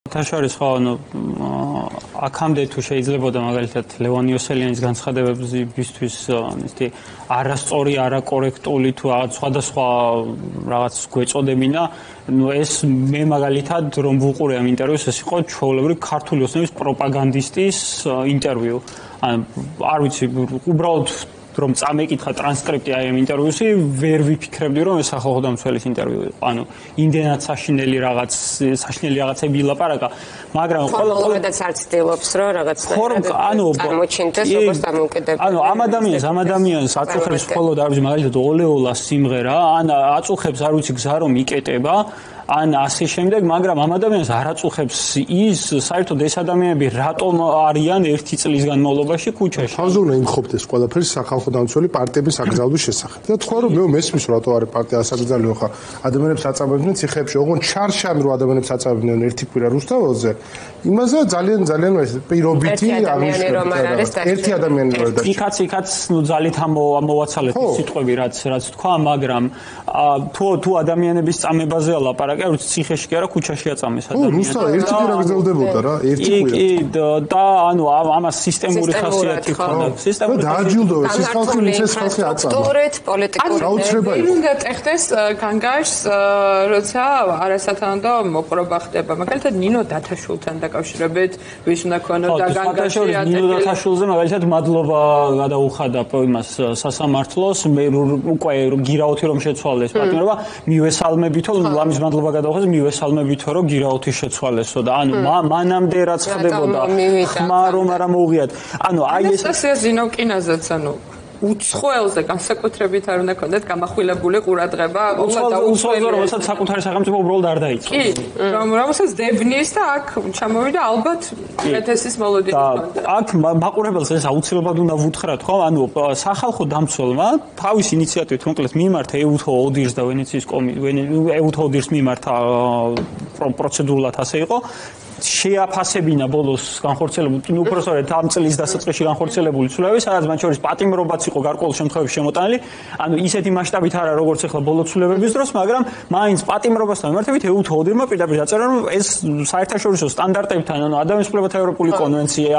თაშორის ხო ანუ აქამდე თუ შეიძლებოდა მაგალითად ლევან იოსელიანის განცხადებებისთვის ისეთი არასწორი, არაკორექტული თუ სხვადასხვა რაღაც გვეწოდებინა, ну ეს მე მაგალითად რომ ვუყურე ამ ინტერვიუს, ეს იყო ჩვეულებრივი ქართული ოცნების პროპაგანდისტის ინტერვიუ. არ ვიცი, უბრალოდ რომ წამეკითხა ტრანსკრიპტი აი ამ ინტერვიუსი, ვერ ვიფიქრებდი რომ ეს სახალხო დამცველის ინტერვიუ იყო. ანუ იმდენად საშინელი რაღაცები ილაპარაკა, მაგრამ ყოველდღიურად არც ცდილობს რომ რაღაც წარმოჩინდეს როგორც დამოუკიდებელი. ანუ ამ ადამიანს აწუხებს მხოლოდ არ ვიცი მაგალითად ოლეოლას სიმღერა, ან აწუხებს არ ვიცი გზა რომ იკეტება, ან ასე შემდეგ, მაგრამ ამ ადამიანს არ აწუხებს ის საერთოდ ეს ადამიანები რატომ არიან 1 წლის განმავლობაში ქუჩაში. თავზე უნდა იმხობდეს ყველაფერი სახალხო დამცველი პარტიების აკრძალვის შესახებ. და თქვა რომ მე მესმის რომ რატო არის პარტია ასაკრძალიო ხა ადამიანებს აწამებდნენ ციხეებში, ოღონდ ჩარშან რომ ადამიანებს აწამებდნენ ერთი კვირა რუსთაველზე, იმაზე ძალიან პირობითი ერთი ადამიანი რომ არის. იქაც ნუ ძალით ამოვაცალეთ სიტყვები რაც თქვა, მაგრამ თუ ადამიანების წამებაზე ლაპარაკი არ ვიცი ციხეში კი არა ქუჩაში აწამეს ადამიანს. რუსთავ ერთი კვირა გრძელდებოდა რა, ერთი კვირა. კი და ანუ ამას სისტემური ხასიათი ხონდა. სისტემური დააჯილდოვეს ის ხალხი, ვინც ეს ხალხი აწამა. სტორეთ პოლიტიკური უნდა ტეხტეს განგაშს, როცა არასათანადო მოპყრობა ხდება. მაგალითად ნინო დათაშულთან დაკავშირებით, ვის უნდა ქონოდა განგაში ნინო დათაშულზე მაგალითად მადლობა გადაუხადა იმას სასამართლოს, მე უკვე გირაოთი რომ შეცვალეს პარტნიორობა, მივესალმებითო ლამის მადლობა გადაუხადა, მივესალმებითო რომ გირაოთი შეცვალესო და ანუ მანამდე რაც ხდებოდა ხმა რომ არა მოუღიათ. ანუ აი ეს ზინოვკინაზეც ანუ უცხოელზე განსაკუთრებით არ უნდა ქონდეთ გამახვილებული ყურადღება, უცხოელზე რომელსაც საკუთარი სახელმწიფო უბრალოდ არ დაიწყო. კი, რომელსაც დებნის და აქ ჩამოვიდა ალბათ ეთესის მოლოდინის კონტექსტი. აქ მაყურებელს ეს აუცილებლად უნდა ვუთხრათ, ხო? ანუ სახალხო დამცველმა თავის ინიციატივით მოკლედ მიმართა ეუთო ოდირს და ვენეციის ეუთო ოდირს მიმართა პროცედურულად ასე იყო. შეაფასებინა ბოლოს განხორციელებული, უпростоრედ ამ წლის დასაწყისში განხორციელებული ცვლილებები, სადაც მათ შორის პატიმრობაც იყო გარკვეულ შემთხვევებში შემოტანილი, ანუ ისეთი მასშტაბით არა როგორც ახლა ბოლო ცვლილებების დროს, მაგრამ მაინც პატიმრობასთან მიმართებით ეუთო ოდირმა პირდაპირ დაწერა, რომ ეს საერთაშორისო სტანდარტებთან, ანუ ადამიანის უფლებათა ევროპული კონვენცია,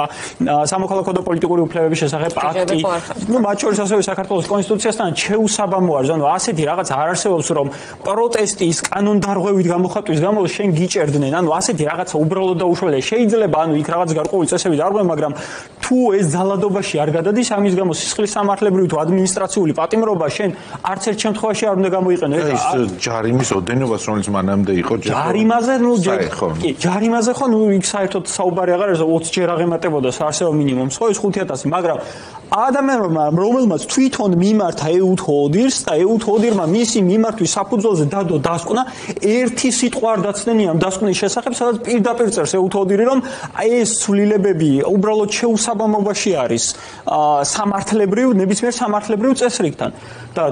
სამოქალაქო და პოლიტიკური უფლებების შესახებ აქტი, ну მათ შორის ასევე საქართველოს კონსტიტუციასთან შეუსაბამო არის, ანუ ასეთი რაღაც არ არსებობს, რომ პროტესტის კანონდარღვევით გამოხატვის გამო შენ გიჭერდნენ, ანუ ასეთი რაღაცა უბრალოდ და უშუალოდ შეიძლება ანუ იქ რაღაც გარკვეული წესები დარღვევა, მაგრამ თუ ეს ძალადობაში არ გადადის, ამის გამო სისხლის სამართლებრივი თუ ადმინისტრაციული პატიმრობა შენ არც ერთ შემთხვევაში არ უნდა გამოიყენო. ეს ჯარიმის ოდენობას რომელიც მანამდე იყო ჯარიმაზე, ნუ ჯარიმაზე ხო, ნუ იქ საერთოდ საუბარი აღარ არის 20 ჯერ აღემატებოდა საარსებო მინიმუმს, ხო, ეს 5,000, მაგრამ ადამიანმა რომელმაც თვითონ მიმართა ეუთო ოდირს და ეუთო ოდირმა მისი მიმართვის საფუძველზე დადო დასკვნა, ერთი სიტყვა არ დაცდენია ამ დასკვნის შესახებ, სადაც პირდაპირ წერს ეუთო ოდირი, რომ ეს ცვლილებები უბრალოდ შეუსაბამობაში არის სამართლებრივ, ნებისმიერ სამართლებრივ წესრიგთან და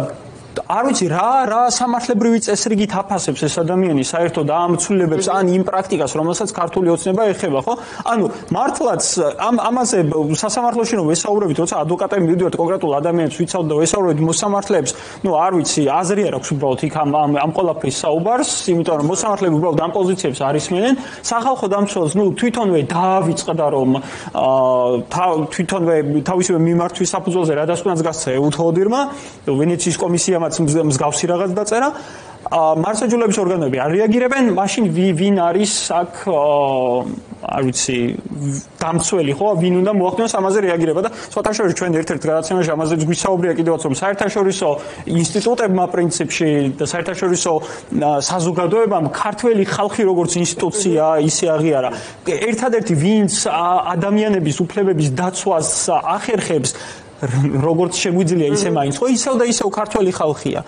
არ ვიცი რა სამართლებრივი წესრიგით აფასებს ეს ადამიანი საერთოდ ამ ცვლილებებს ან იმ პრაქტიკას, რომელსაც ქართული ოცნება ეხება, ხო? ანუ მართლაც ამაზე სასამართლოში რომ ვესაუბრებით, როცა ადვოკატები მივიდივართ კონკრეტულ ადამიანებს ვიცავთ და ვესაუბრებით მოსამართლეებს, ну არ ვიცი, აზრი არ აქვს უბრალოდ იქ ამ ყოლაფრის საუბარს, იმიტომ რომ მოსამართლეები უბრალოდ ამ პოზიციებს არ ისმენენ. სახალხო დამცველს, ну თვითონვე დაავიწყდა რომ თვითონვე თავისივე მიმართვის საფუძველზე რა დასკვნაც გასცა ეუთო ოდირმა, ვენეციის კომისიამ მსგავსი რაღაც დაწერა. მარცხეჯულების ორგანოები არ რეაგირებენ, მაშინ ვინ არის აქ არ ვიცი დამცველი, ხო, ვინ უნდა მოახდინოს ამაზე რეაგირება და საერთაშორისო ჩვენ ერთ-ერთ გადაცემაში ამაზე გვისაუბრია კიდევაც რომ საერთაშორისო ინსტიტუტებმა პრინციპში და საერთაშორისო საზოგადოებამ ქართველი ხალხი როგორც ინსტიტუცია ისე აღიარა. ერთადერთი ვინც ადამიანების უფლებების დაცვას ახერხებს როგორც შეგვიძლია ისე მაინც, ხო, ისევ და ისევ ქართველი ხალხია.